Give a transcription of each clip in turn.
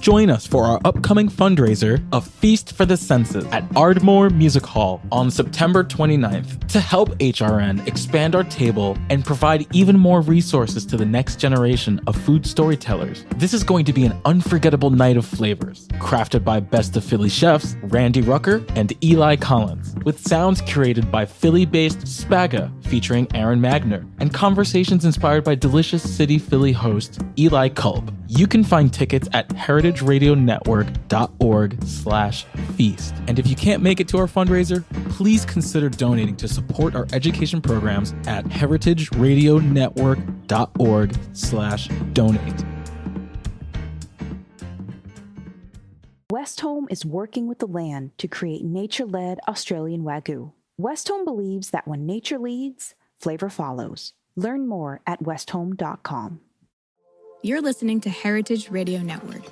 join us for our upcoming fundraiser, A Feast for the Senses, at Ardmore Music Hall on September 29th to help HRN expand our table and provide even more resources to the next generation of food storytellers. This is going to be an unforgettable night of flavors, crafted by Best of Philly chefs Randy Rucker and Eli Collins, with sounds curated by Philly-based Spaga featuring Aaron Magner, and conversations inspired by Delicious City Philly host Eli Culp. You can find tickets at heritageradionetwork.org/feast. And if you can't make it to our fundraiser, please consider donating to support our education programs at heritageradionetwork.org/donate. Westholme is working with the land to create nature-led Australian Wagyu. Westholme believes that when nature leads, flavor follows. Learn more at westholme.com. You're listening to Heritage Radio Network.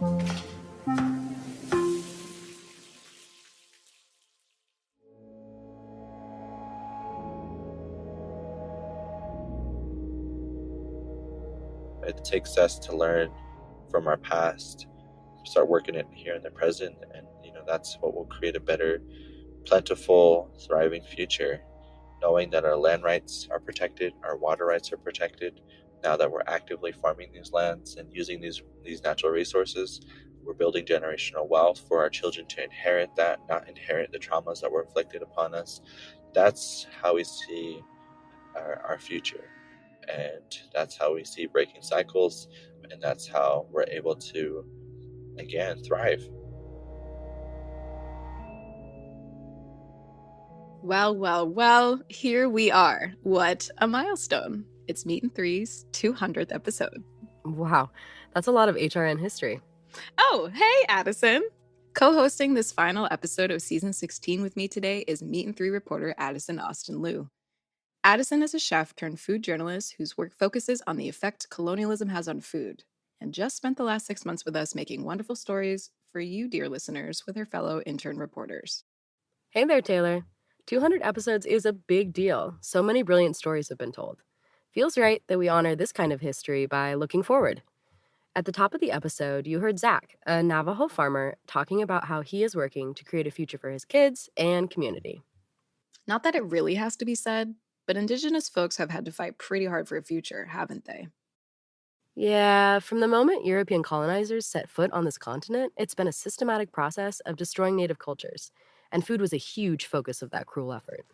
It takes us to learn from our past, start working it here in the present, and that's what will create a better, plentiful, thriving future. Knowing that our land rights are protected, our water rights are protected. Now that we're actively farming these lands and using these natural resources, we're building generational wealth for our children to inherit that, not inherit the traumas that were inflicted upon us. That's how we see our future. And that's how we see breaking cycles. And that's how we're able to, again, thrive. Well, here we are. What a milestone. It's Meat and Three's 200th episode. Wow, that's a lot of HRN history. Oh, hey, Addison. Co-hosting this final episode of Season 16 with me today is Meat and Three reporter Addison Austin Liu. Addison is a chef turned food journalist whose work focuses on the effect colonialism has on food, and just spent the last 6 months with us making wonderful stories for you, dear listeners, with her fellow intern reporters. Hey there, Taylor. 200 episodes is a big deal. So many brilliant stories have been told. Feels right that we honor this kind of history by looking forward. At the top of the episode, you heard Zach, a Navajo farmer, talking about how he is working to create a future for his kids and community. Not that it really has to be said, but Indigenous folks have had to fight pretty hard for a future, haven't they? Yeah, from the moment European colonizers set foot on this continent, it's been a systematic process of destroying native cultures, and food was a huge focus of that cruel effort.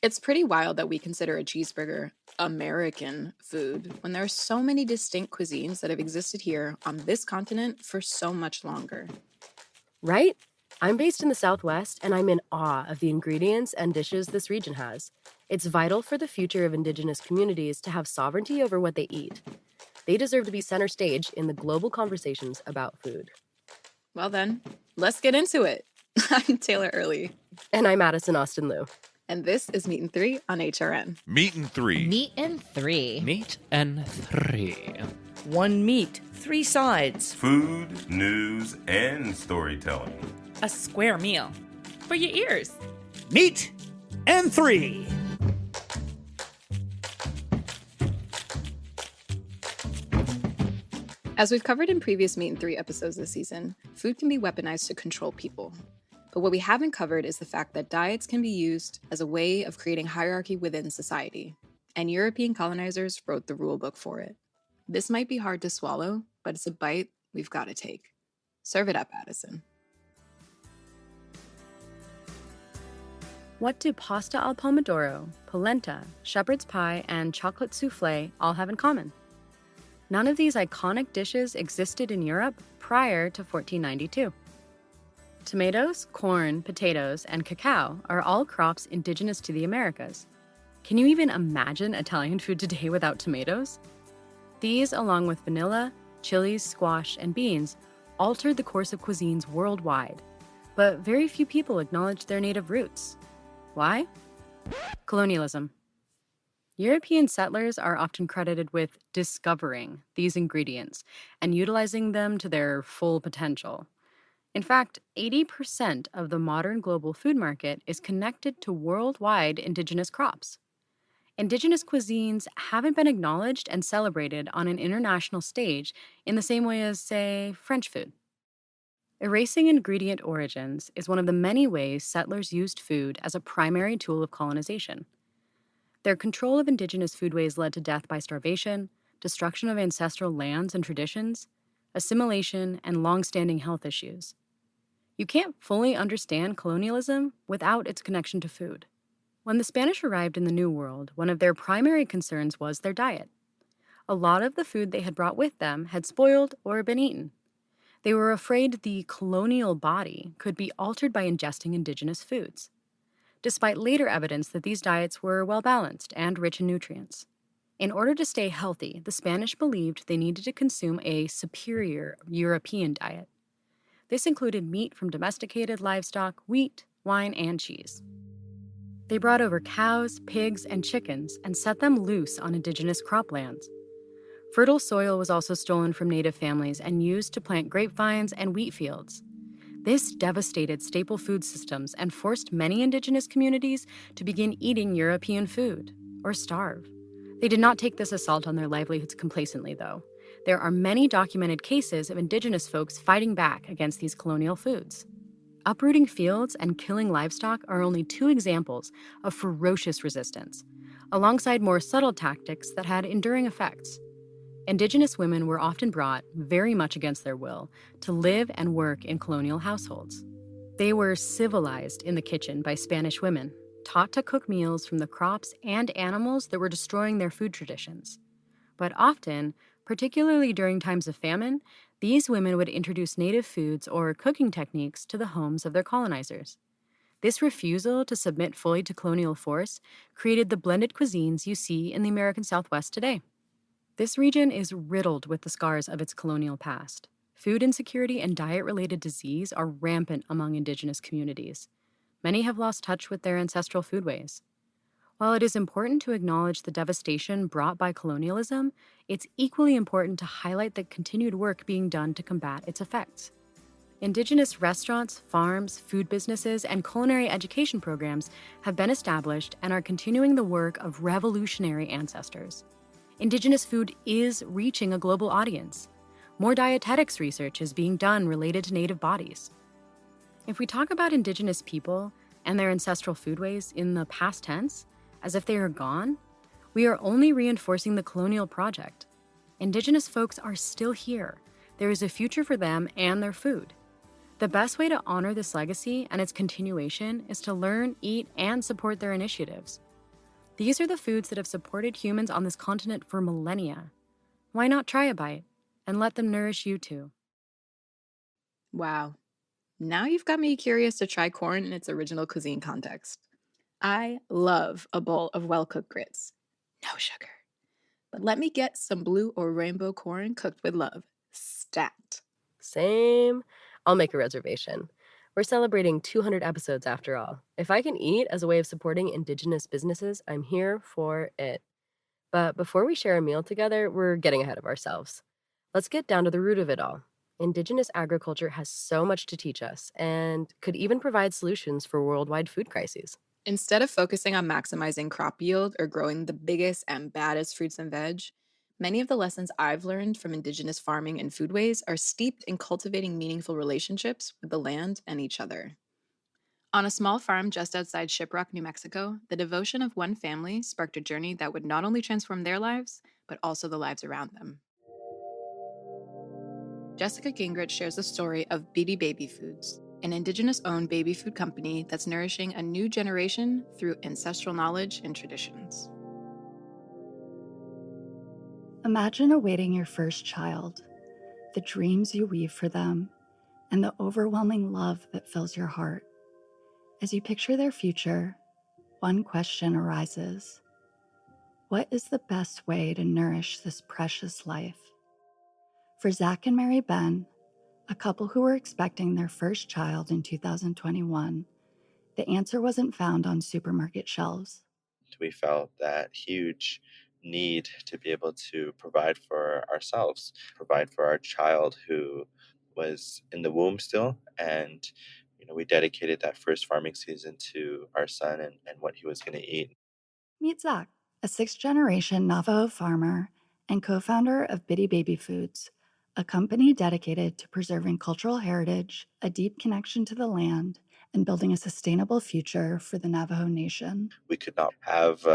It's pretty wild that we consider a cheeseburger American food when there are so many distinct cuisines that have existed here on this continent for so much longer. Right? I'm based in the Southwest, and I'm in awe of the ingredients and dishes this region has. It's vital for the future of Indigenous communities to have sovereignty over what they eat. They deserve to be center stage in the global conversations about food. Well then, let's get into it. I'm Taylor Early. And I'm Addison Austin Liu. And this is Meat and Three on HRN. Meat and Three. Meat and Three. Meat and Three. One meat, three sides. Food, news, and storytelling. A square meal. For your ears. Meat and Three. As we've covered in previous Meat and Three episodes this season, food can be weaponized to control people. But what we haven't covered is the fact that diets can be used as a way of creating hierarchy within society, and European colonizers wrote the rule book for it. This might be hard to swallow, but it's a bite we've got to take. Serve it up, Addison. What do pasta al pomodoro, polenta, shepherd's pie, and chocolate soufflé all have in common? None of these iconic dishes existed in Europe prior to 1492. Tomatoes, corn, potatoes, and cacao are all crops indigenous to the Americas. Can you even imagine Italian food today without tomatoes? These, along with vanilla, chilies, squash, and beans, altered the course of cuisines worldwide, but very few people acknowledge their native roots. Why? Colonialism. European settlers are often credited with discovering these ingredients and utilizing them to their full potential. In fact, 80% of the modern global food market is connected to worldwide indigenous crops. Indigenous cuisines haven't been acknowledged and celebrated on an international stage in the same way as, say, French food. Erasing ingredient origins is one of the many ways settlers used food as a primary tool of colonization. Their control of indigenous foodways led to death by starvation, destruction of ancestral lands and traditions, assimilation, and long-standing health issues. You can't fully understand colonialism without its connection to food. When the Spanish arrived in the New World, one of their primary concerns was their diet. A lot of the food they had brought with them had spoiled or been eaten. They were afraid the colonial body could be altered by ingesting indigenous foods, despite later evidence that these diets were well-balanced and rich in nutrients. In order to stay healthy, the Spanish believed they needed to consume a superior European diet. This included meat from domesticated livestock, wheat, wine, and cheese. They brought over cows, pigs, and chickens and set them loose on indigenous croplands. Fertile soil was also stolen from native families and used to plant grapevines and wheat fields. This devastated staple food systems and forced many indigenous communities to begin eating European food, or starve. They did not take this assault on their livelihoods complacently, though. There are many documented cases of indigenous folks fighting back against these colonial foods. Uprooting fields and killing livestock are only two examples of ferocious resistance, alongside more subtle tactics that had enduring effects. Indigenous women were often brought, very much against their will, to live and work in colonial households. They were civilized in the kitchen by Spanish women, taught to cook meals from the crops and animals that were destroying their food traditions. But often, particularly during times of famine, these women would introduce native foods or cooking techniques to the homes of their colonizers. This refusal to submit fully to colonial force created the blended cuisines you see in the American Southwest today. This region is riddled with the scars of its colonial past. Food insecurity and diet-related disease are rampant among indigenous communities. Many have lost touch with their ancestral foodways. While it is important to acknowledge the devastation brought by colonialism, it's equally important to highlight the continued work being done to combat its effects. Indigenous restaurants, farms, food businesses, and culinary education programs have been established and are continuing the work of revolutionary ancestors. Indigenous food is reaching a global audience. More dietetics research is being done related to native bodies. If we talk about indigenous people and their ancestral foodways in the past tense, as if they are gone, we are only reinforcing the colonial project. Indigenous folks are still here. There is a future for them and their food. The best way to honor this legacy and its continuation is to learn, eat, and support their initiatives. These are the foods that have supported humans on this continent for millennia. Why not try a bite and let them nourish you too? Wow. Now you've got me curious to try corn in its original cuisine context. I love a bowl of well-cooked grits. No sugar. But let me get some blue or rainbow corn cooked with love. Stat. Same. I'll make a reservation. We're celebrating 200 episodes after all. If I can eat as a way of supporting indigenous businesses, I'm here for it. But before we share a meal together, we're getting ahead of ourselves. Let's get down to the root of it all. Indigenous agriculture has so much to teach us and could even provide solutions for worldwide food crises. Instead of focusing on maximizing crop yield or growing the biggest and baddest fruits and veg, many of the lessons I've learned from indigenous farming and foodways are steeped in cultivating meaningful relationships with the land and each other. On a small farm just outside Shiprock, New Mexico, the devotion of one family sparked a journey that would not only transform their lives, but also the lives around them. Jessica Gingrich shares the story of Bitty Baby Foods, an indigenous-owned baby food company that's nourishing a new generation through ancestral knowledge and traditions. Imagine awaiting your first child, the dreams you weave for them, and the overwhelming love that fills your heart. As you picture their future, one question arises. What is the best way to nourish this precious life? For Zach and Mary Ben, a couple who were expecting their first child in 2021, the answer wasn't found on supermarket shelves. We felt that huge need to be able to provide for ourselves, provide for our child who was in the womb still. And, we dedicated that first farming season to our son and what he was going to eat. Meet Zach, a sixth-generation Navajo farmer and co-founder of Bitty Baby Foods, a company dedicated to preserving cultural heritage, a deep connection to the land, and building a sustainable future for the Navajo Nation. We could not have,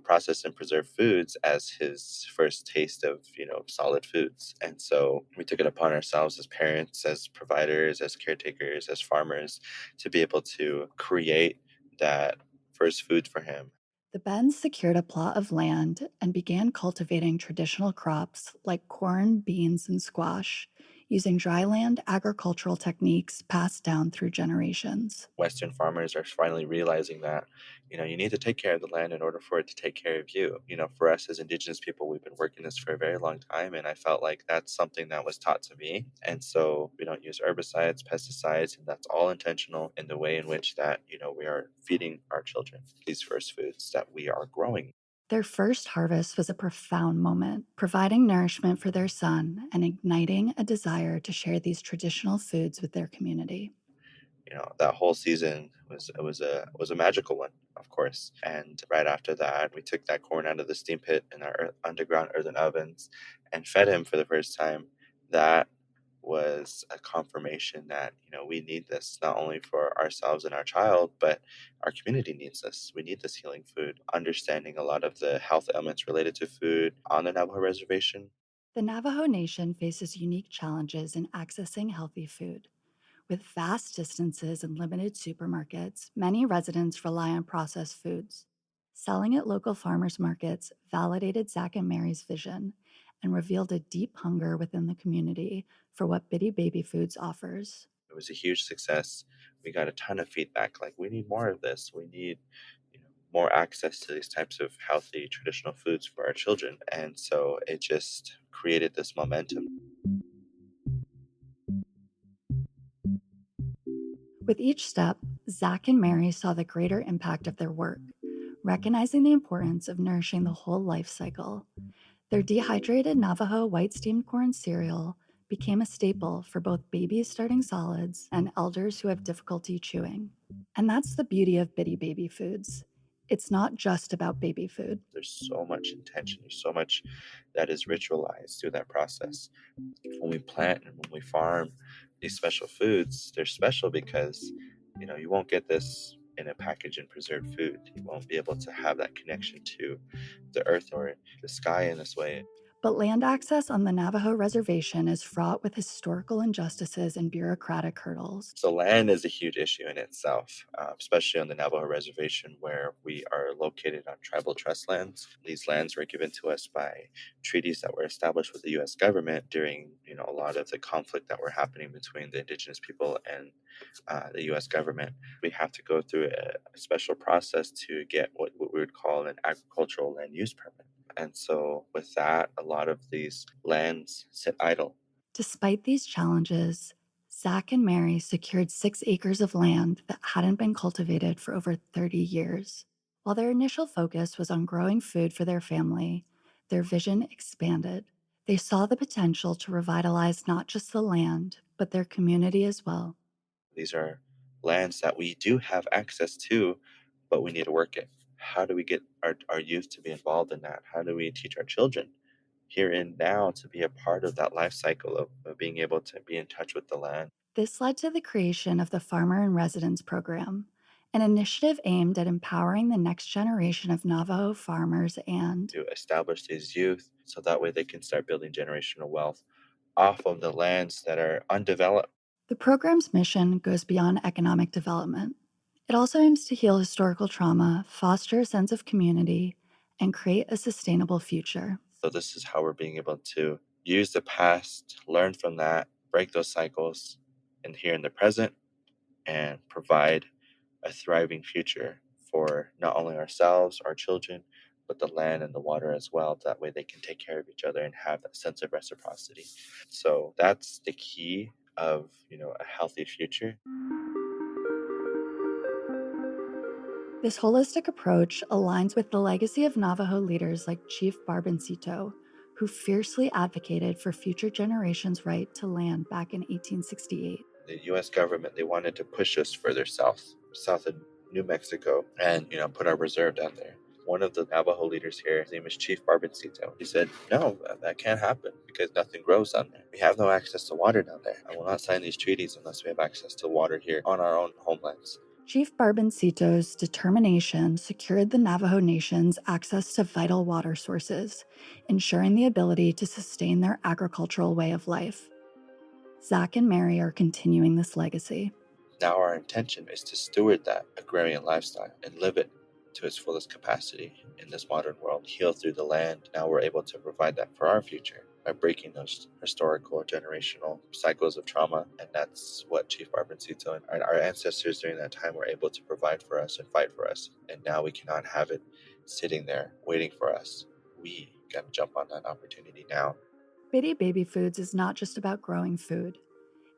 processed and preserved foods as his first taste of, solid foods. And so we took it upon ourselves as parents, as providers, as caretakers, as farmers, to be able to create that first food for him. The Bens secured a plot of land and began cultivating traditional crops like corn, beans, and squash, using dryland agricultural techniques passed down through generations. Western farmers are finally realizing that, you need to take care of the land in order for it to take care of you. For us as Indigenous people, we've been working this for a very long time, and I felt like that's something that was taught to me. And so we don't use herbicides, pesticides, and that's all intentional in the way in which that, we are feeding our children these first foods that we are growing. Their first harvest was a profound moment, providing nourishment for their son and igniting a desire to share these traditional foods with their community. That whole season was a magical one, of course. And right after that, we took that corn out of the steam pit in our underground earthen ovens and fed him for the first time. That was a confirmation that we need this not only for ourselves and our child, but our community needs this. We need this healing food. Understanding a lot of the health elements related to food on the Navajo reservation. The Navajo Nation faces unique challenges in accessing healthy food. With vast distances and limited supermarkets, many residents rely on processed foods. Selling at local farmers markets validated Zach and Mary's vision and revealed a deep hunger within the community for what Bitty Baby Foods offers. It was a huge success. We got a ton of feedback like, we need more of this. We need more access to these types of healthy traditional foods for our children. And so it just created this momentum. With each step, Zach and Mary saw the greater impact of their work, recognizing the importance of nourishing the whole life cycle. Their dehydrated Navajo white steamed corn cereal became a staple for both babies starting solids and elders who have difficulty chewing. And that's the beauty of Bitty Baby Foods. It's not just about baby food. There's so much intention. There's so much that is ritualized through that process. When we plant and when we farm these special foods, they're special because, you won't get this in a packaged and preserved food. You won't be able to have that connection to the earth or the sky in this way. But land access on the Navajo reservation is fraught with historical injustices and bureaucratic hurdles. So land is a huge issue in itself, especially on the Navajo reservation where we are located on tribal trust lands. These lands were given to us by treaties that were established with the U.S. government during, a lot of the conflict that were happening between the Indigenous people and the U.S. government. We have to go through a special process to get what we would call an agricultural land use permit. And so with that, a lot of these lands sit idle. Despite these challenges, Zach and Mary secured 6 acres of land that hadn't been cultivated for over 30 years. While their initial focus was on growing food for their family, their vision expanded. They saw the potential to revitalize not just the land, but their community as well. These are lands that we do have access to, but we need to work it. How do we get our youth to be involved in that? How do we teach our children here and now to be a part of that life cycle of being able to be in touch with the land? This led to the creation of the Farmer in Residence program, an initiative aimed at empowering the next generation of Navajo farmers and to establish these youth so that way they can start building generational wealth off of the lands that are undeveloped. The program's mission goes beyond economic development. It also aims to heal historical trauma, foster a sense of community, and create a sustainable future. So this is how we're being able to use the past, learn from that, break those cycles, and here in the present, and provide a thriving future for not only ourselves, our children, but the land and the water as well. That way they can take care of each other and have that sense of reciprocity. So that's the key of, a healthy future. This holistic approach aligns with the legacy of Navajo leaders like Chief Barboncito, who fiercely advocated for future generations' right to land back in 1868. The U.S. government, they wanted to push us further south of New Mexico and, put our reserve down there. One of the Navajo leaders here, his name is Chief Barboncito. He said, no, that can't happen because nothing grows down there. We have no access to water down there. I will not sign these treaties unless we have access to water here on our own homelands. Chief Barboncito's determination secured the Navajo Nation's access to vital water sources, ensuring the ability to sustain their agricultural way of life. Zach and Mary are continuing this legacy. Now our intention is to steward that agrarian lifestyle and live it to its fullest capacity in this modern world, heal through the land. Now we're able to provide that for our future by breaking those historical, generational cycles of trauma. And that's what Chief Barboncito and our ancestors during that time were able to provide for us and fight for us. And now we cannot have it sitting there waiting for us. We got to jump on that opportunity now. Bitty Baby Foods is not just about growing food.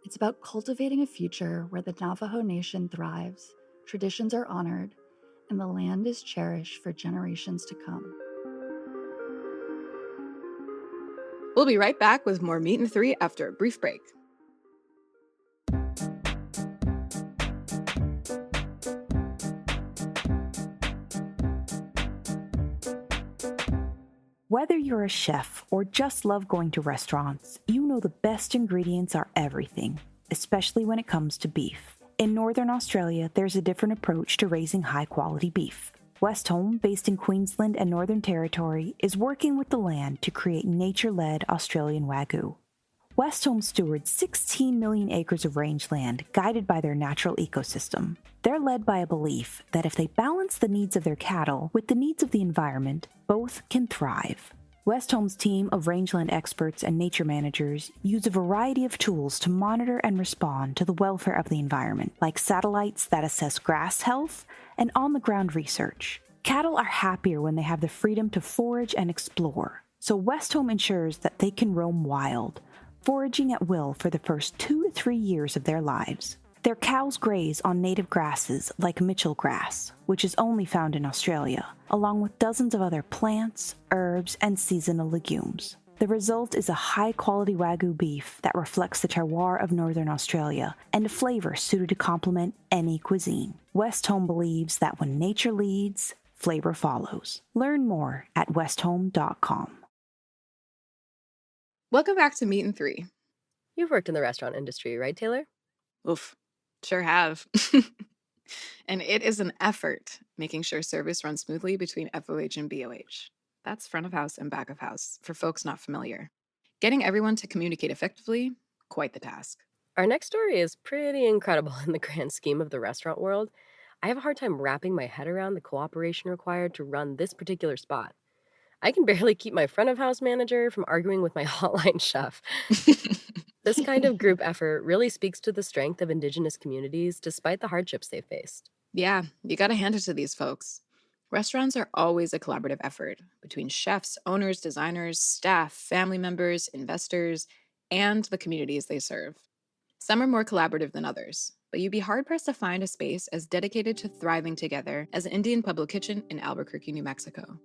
It's about cultivating a future where the Navajo Nation thrives, traditions are honored, and the land is cherished for generations to come. We'll be right back with more Meat and Three after a brief break. Whether you're a chef or just love going to restaurants, you know the best ingredients are everything, especially when it comes to beef. In Northern Australia, there's a different approach to raising high-quality beef. Westholme, based in Queensland and Northern Territory, is working with the land to create nature-led Australian Wagyu. Westholme stewards 16 million acres of rangeland guided by their natural ecosystem. They're led by a belief that if they balance the needs of their cattle with the needs of the environment, both can thrive. Westholme's team of rangeland experts and nature managers use a variety of tools to monitor and respond to the welfare of the environment, like satellites that assess grass health and on-the-ground research. Cattle are happier when they have the freedom to forage and explore, so Westholme ensures that they can roam wild, foraging at will for the first 2 to 3 years of their lives. Their cows graze on native grasses like Mitchell grass, which is only found in Australia, along with dozens of other plants, herbs, and seasonal legumes. The result is a high-quality Wagyu beef that reflects the terroir of Northern Australia and a flavor suited to complement any cuisine. Westholme believes that when nature leads, flavor follows. Learn more at westholme.com. Welcome back to Meat and Three. You've worked in the restaurant industry, right, Taylor? Oof, sure have. And it is an effort making sure service runs smoothly between FOH and BOH. That's front of house and back of house for folks not familiar. Getting everyone to communicate effectively, quite the task. Our next story is pretty incredible in the grand scheme of the restaurant world. I have a hard time wrapping my head around the cooperation required to run this particular spot. I can barely keep my front of house manager from arguing with my hotline chef. This kind of group effort really speaks to the strength of Indigenous communities despite the hardships they faced. Yeah, you gotta hand it to these folks. Restaurants are always a collaborative effort between chefs, owners, designers, staff, family members, investors, and the communities they serve. Some are more collaborative than others, but you'd be hard-pressed to find a space as dedicated to thriving together as an Indian Pueblo Kitchen in Albuquerque, New Mexico.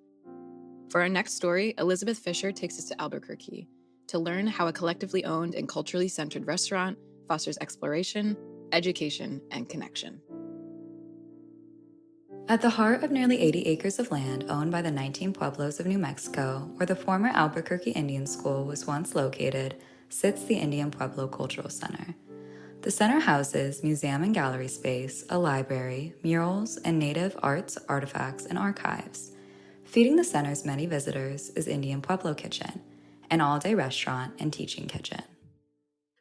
For our next story, Elizabeth Fisher takes us to Albuquerque to learn how a collectively owned and culturally centered restaurant fosters exploration, education, and connection. At the heart of nearly 80 acres of land owned by the 19 Pueblos of New Mexico, where the former Albuquerque Indian School was once located, sits the Indian Pueblo Cultural Center. The center houses museum and gallery space, a library, murals, and native arts, artifacts, and archives. Feeding the center's many visitors is Indian Pueblo Kitchen, an all-day restaurant and teaching kitchen.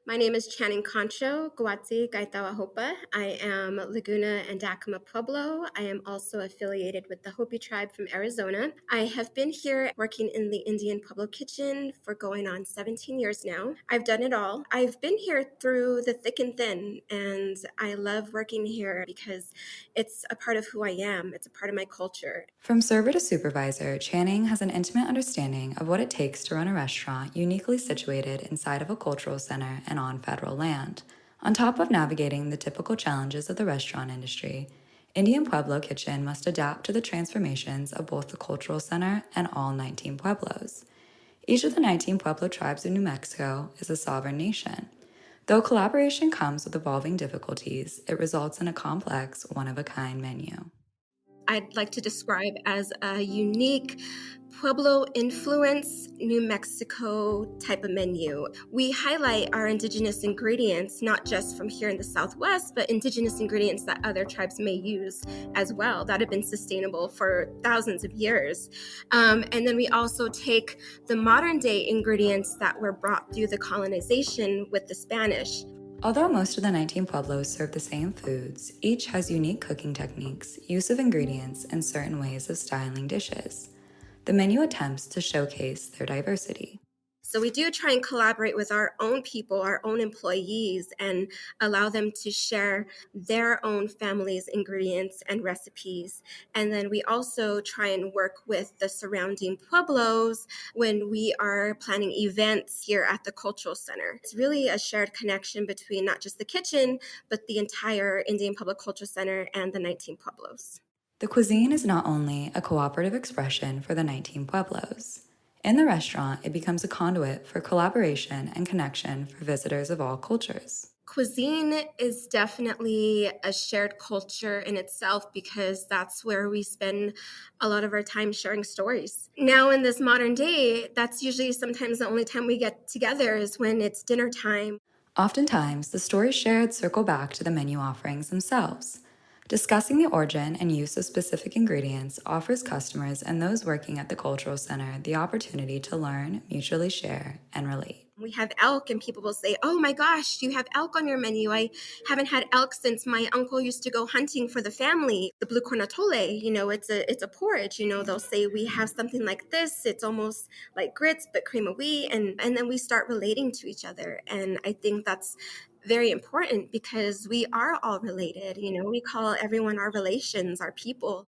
My name is Channing Concho, Guatsi Gaitawa Hopa. I am Laguna and Dakama Pueblo. I am also affiliated with the Hopi tribe from Arizona. I have been here working in the Indian Pueblo Kitchen for going on 17 years now. I've done it all. I've been here through the thick and thin, and I love working here because it's a part of who I am. It's a part of my culture. From server to supervisor, Channing has an intimate understanding of what it takes to run a restaurant uniquely situated inside of a cultural center and on federal land. On top of navigating the typical challenges of the restaurant industry, Indian Pueblo Kitchen must adapt to the transformations of both the cultural center and all 19 Pueblos. Each of the 19 Pueblo tribes of New Mexico is a sovereign nation. Though collaboration comes with evolving difficulties, it results in a complex, one-of-a-kind menu. I'd like to describe as a unique Pueblo influence, New Mexico type of menu. We highlight our indigenous ingredients, not just from here in the Southwest, but indigenous ingredients that other tribes may use as well that have been sustainable for thousands of years. And then we also take the modern day ingredients that were brought through the colonization with the Spanish. Although most of the 19 pueblos serve the same foods, each has unique cooking techniques, use of ingredients, and certain ways of styling dishes. The menu attempts to showcase their diversity. So we do try and collaborate with our own people, our own employees, and allow them to share their own family's ingredients and recipes. And then we also try and work with the surrounding pueblos when we are planning events here at the Cultural Center. It's really a shared connection between not just the kitchen, but the entire Indian Pueblo Cultural Center and the 19 pueblos. The cuisine is not only a cooperative expression for the 19 pueblos. In the restaurant, it becomes a conduit for collaboration and connection for visitors of all cultures. Cuisine is definitely a shared culture in itself because that's where we spend a lot of our time sharing stories. Now in this modern day, that's usually sometimes the only time we get together is when it's dinner time. Oftentimes, the stories shared circle back to the menu offerings themselves. Discussing the origin and use of specific ingredients offers customers and those working at the Cultural Center the opportunity to learn, mutually share, and relate. We have elk and people will say, oh my gosh, you have elk on your menu. I haven't had elk since my uncle used to go hunting for the family. The blue corn atole, it's a porridge. They'll say we have something like this. It's almost like grits, but cream of wheat. And then we start relating to each other. And I think that's very important because we are all related. We call everyone our relations, our people.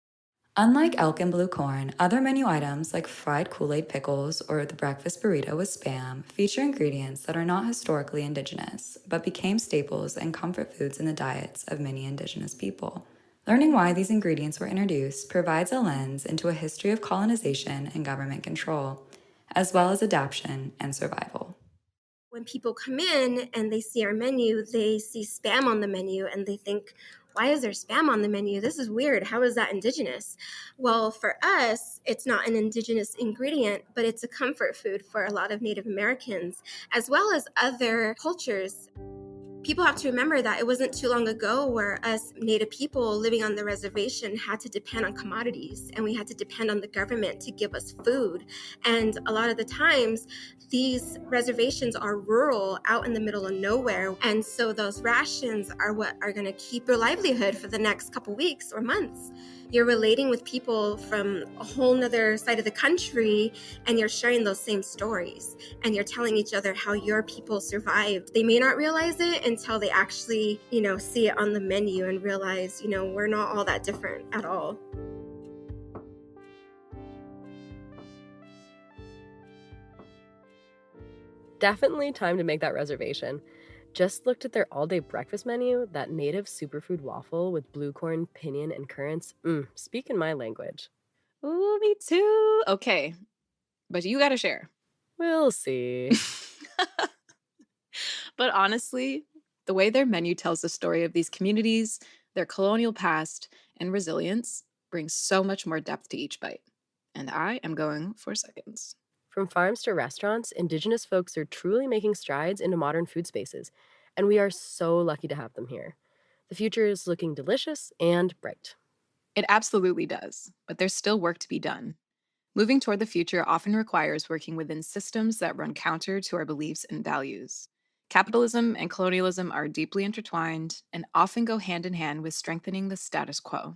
Unlike elk and blue corn, other menu items like fried Kool-Aid pickles or the breakfast burrito with Spam feature ingredients that are not historically indigenous, but became staples and comfort foods in the diets of many indigenous people. Learning why these ingredients were introduced provides a lens into a history of colonization and government control, as well as adaptation and survival. When people come in and they see our menu, they see Spam on the menu and they think, why is there Spam on the menu? This is weird. How is that indigenous? Well, for us, it's not an indigenous ingredient, but it's a comfort food for a lot of Native Americans, as well as other cultures. People have to remember that it wasn't too long ago where us Native people living on the reservation had to depend on commodities and we had to depend on the government to give us food. And a lot of the times, these reservations are rural, out in the middle of nowhere. And so those rations are what are going to keep your livelihood for the next couple weeks or months. You're relating with people from a whole nother side of the country and you're sharing those same stories and you're telling each other how your people survived. They may not realize it until they actually, see it on the menu and realize, we're not all that different at all. Definitely time to make that reservation. Just looked at their all-day breakfast menu, that native superfood waffle with blue corn, pinyon, and currants. Speaking my language. Ooh, me too. Okay, but you gotta share. We'll see. But honestly, the way their menu tells the story of these communities, their colonial past, and resilience brings so much more depth to each bite. And I am going for seconds. From farms to restaurants, Indigenous folks are truly making strides into modern food spaces, and we are so lucky to have them here. The future is looking delicious and bright. It absolutely does, but there's still work to be done. Moving toward the future often requires working within systems that run counter to our beliefs and values. Capitalism and colonialism are deeply intertwined and often go hand in hand with strengthening the status quo.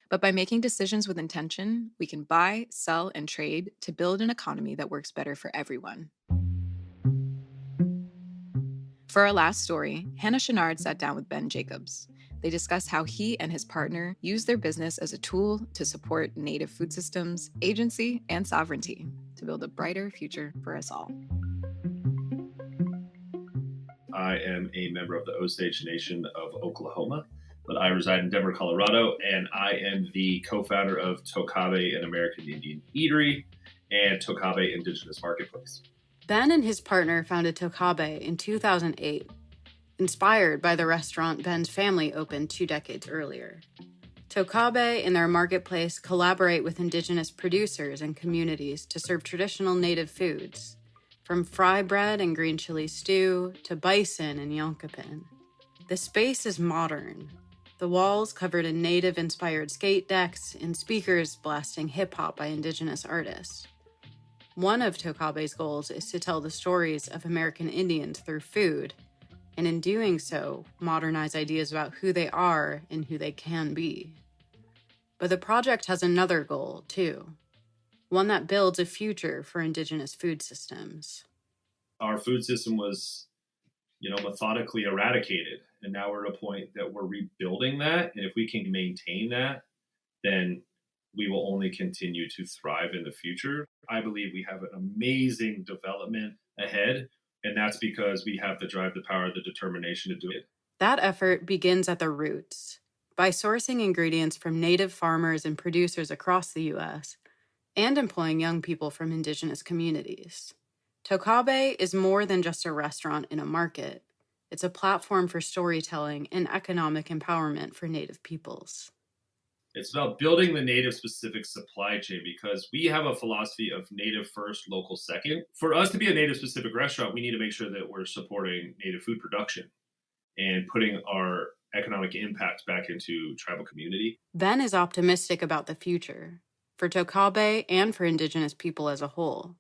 But by making decisions with intention, we can buy, sell, and trade to build an economy that works better for everyone. For our last story, Hannah Chenard sat down with Ben Jacobs. They discuss how he and his partner use their business as a tool to support Native food systems, agency, and sovereignty to build a brighter future for us all. I am a member of the Osage Nation of Oklahoma, but I reside in Denver, Colorado, and I am the co-founder of Tokabe, an American Indian eatery, and Tokabe Indigenous Marketplace. Ben and his partner founded Tokabe in 2008, inspired by the restaurant Ben's family opened 2 decades earlier. Tokabe and their marketplace collaborate with indigenous producers and communities to serve traditional native foods, from fry bread and green chili stew to bison and yonkapin. The space is modern. The walls covered in native-inspired skate decks and speakers blasting hip-hop by indigenous artists. One of Tokabe's goals is to tell the stories of American Indians through food, and in doing so, modernize ideas about who they are and who they can be. But the project has another goal, too. One that builds a future for indigenous food systems. Our food system was, methodically eradicated. And now we're at a point that we're rebuilding that. And if we can maintain that, then we will only continue to thrive in the future. I believe we have an amazing development ahead. And that's because we have the drive, the power, the determination to do it. That effort begins at the roots, by sourcing ingredients from native farmers and producers across the U.S., and employing young people from indigenous communities. Tokabe is more than just a restaurant in a market. It's a platform for storytelling and economic empowerment for Native peoples. It's about building the Native-specific supply chain because we have a philosophy of Native first, local second. For us to be a Native-specific restaurant, we need to make sure that we're supporting Native food production and putting our economic impact back into tribal community. Ben is optimistic about the future, for Tokabe and for indigenous people as a whole.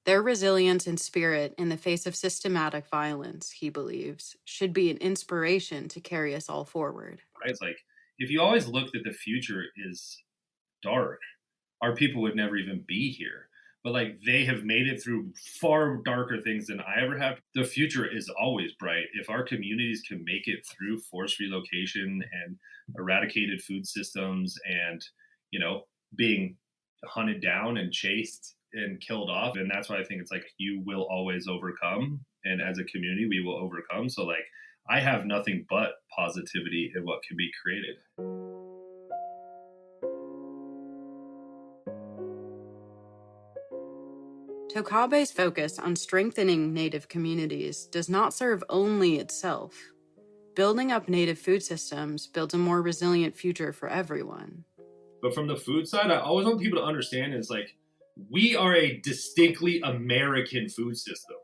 Their resilience and spirit in the face of systematic violence, he believes, should be an inspiration to carry us all forward. Right? It's like, if you always looked at the future is dark, our people would never even be here. But they have made it through far darker things than I ever have. The future is always bright. If our communities can make it through forced relocation and eradicated food systems and, being hunted down and chased and killed off. And that's why I think it's you will always overcome. And as a community, we will overcome. So I have nothing but positivity in what can be created. Tokabe's focus on strengthening Native communities does not serve only itself. Building up Native food systems builds a more resilient future for everyone. But from the food side, I always want people to understand is we are a distinctly American food system.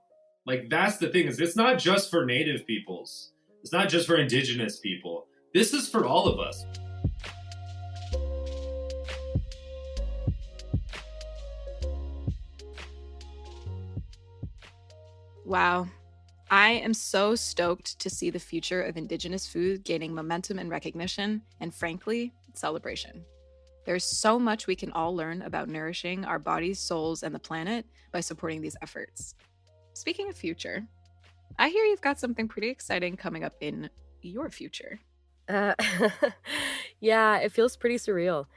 That's the thing is it's not just for Native peoples. It's not just for indigenous people. This is for all of us. Wow. I am so stoked to see the future of indigenous food gaining momentum and recognition, and frankly, celebration. There's so much we can all learn about nourishing our bodies, souls, and the planet by supporting these efforts. Speaking of future, I hear you've got something pretty exciting coming up in your future. Yeah, it feels pretty surreal.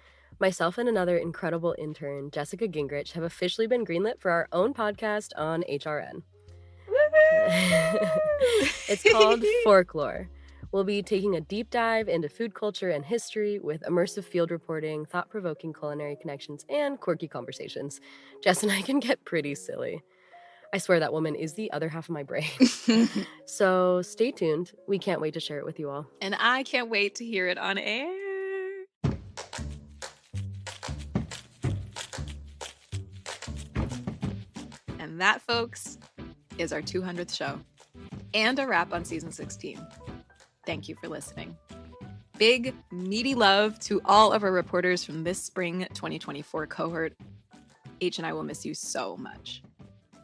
Myself and another incredible intern, Jessica Gingrich, have officially been greenlit for our own podcast on HRN. It's called Folklore. We'll be taking a deep dive into food culture and history with immersive field reporting, thought-provoking culinary connections, and quirky conversations. Jess and I can get pretty silly. I swear that woman is the other half of my brain. So stay tuned. We can't wait to share it with you all. And I can't wait to hear it on air. And that, folks, is our 200th show and a wrap on season 16. Thank you for listening. Big, meaty love to all of our reporters from this spring 2024 cohort. H and I will miss you so much.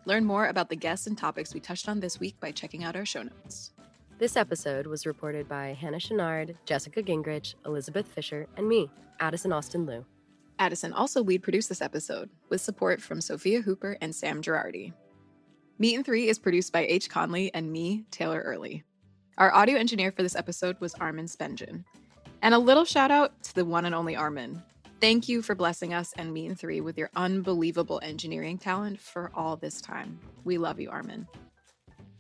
Learn more about the guests and topics we touched on this week by checking out our show notes. This episode was reported by Hannah Chenard, Jessica Gingrich, Elizabeth Fisher, and me, Addison Austin Liu. Addison also lead produced this episode with support from Sophia Hooper and Sam Girardi. Meat and Three is produced by H. Conley and me, Taylor Early. Our audio engineer for this episode was Armin Spengen. And a little shout out to the one and only Armin. Thank you for blessing us and Meat and Three with your unbelievable engineering talent for all this time. We love you, Armin.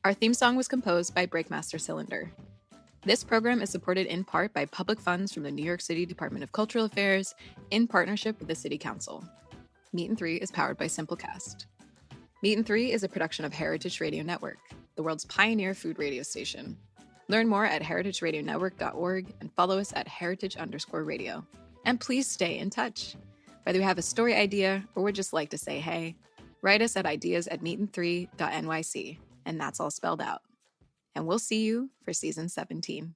Our theme song was composed by Breakmaster Cylinder. This program is supported in part by public funds from the New York City Department of Cultural Affairs in partnership with the City Council. Meat and Three is powered by Simplecast. Meat and Three is a production of Heritage Radio Network, the world's pioneer food radio station. Learn more at heritageradionetwork.org and follow us at heritage_radio. And please stay in touch. Whether you have a story idea or would just like to say hey, write us at ideas@meetin3.nyc, and that's all spelled out. And we'll see you for season 17.